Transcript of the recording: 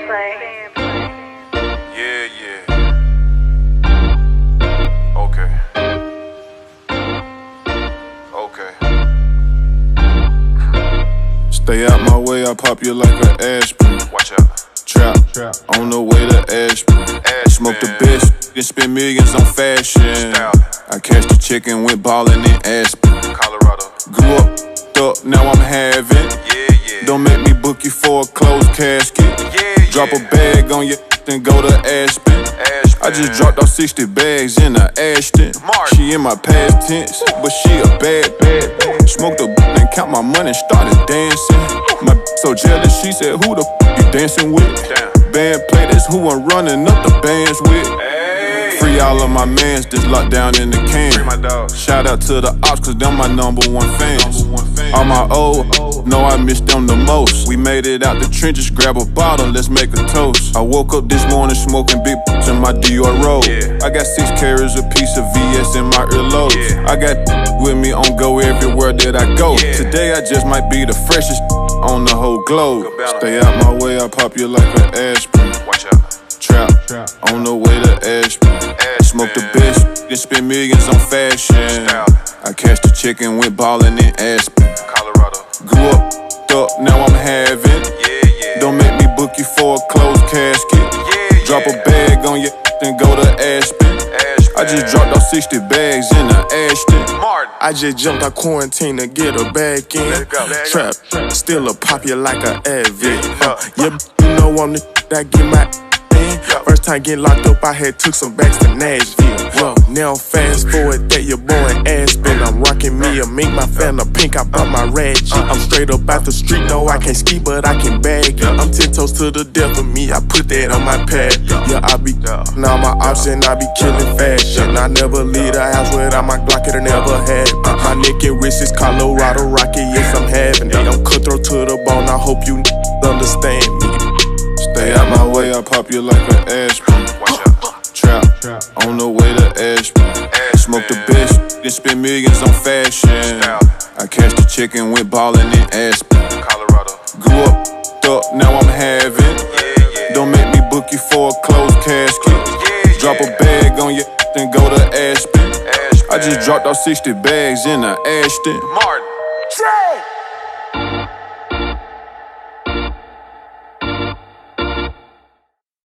Yeah, yeah. Okay. Okay. Stay out my way, I pop you like an aspirin. Watch out. Trap. On the way to Ashburn. Smoke the best, and spend millions on fashion. I cashed the chicken, went ballin' in Aspen, Colorado. Grew up, now I'm having. Don't make me book you for a closed casket. Drop a bag on you and go to Aspen. I just dropped off 60 bags in a Ashton. She in my past tense, but she a bad. Smoked a and count my money, started dancing. My so jealous, she said, who the you dancing with? Band play, that's who I'm running up the bands with. Free all of my mans, just locked down in the can. Shout out to the ops, cause them my #1 fans. All my old, know I miss them the most. We made it out the trenches, grab a bottle, let's make a toast. I woke up this morning smoking big in my Dior robe. I got 6 carats, a piece of VS in my earlobes. I got with me on go everywhere that I go. Today I just might be the freshest on the whole globe. Stay out my way, I pop you like an aspirin. Watch out. Trap, on the way to Ashburn. Smoke the best, and spend millions on fashion. I cashed the chicken, went ballin' in Aspen, Colorado. Grew up, now I'm having. Don't make me book you for a closed casket. Drop a bag on you and go to Aspen. I just dropped off 60 bags in a Ashton. I just jumped out quarantine to get her back in. Trap, still a pop you like a Advil. You know I'm the that get my in. First time getting locked up, I had took some backs to Nashville. Now fast forward that your boy in Aspen. I'm rocking me a mink, my fan a pink, I bought my ratchet. I'm straight up out the street, no I can't ski, but I can bag. I'm 10 toes to the death of me, I put that on my pad. Yeah, I be now my option, I be killing fashion. I never leave the house without my Glock, it'll never had. My neck and wrist is Colorado Rocket, yes I'm having it. I'm cutthroat to the bone, I hope you understand me. Stay out my way, I pop you like an aspirin. Trap, on the way to Ashburn. Smoke the best, and spend millions on fashion. I cashed the chicken, went ballin' in Aspen, Colorado. Grew up, now I'm having. Don't make me book you for a closed casket. Drop a bag on you and go to Aspen. I just dropped off 60 bags in a Ashton.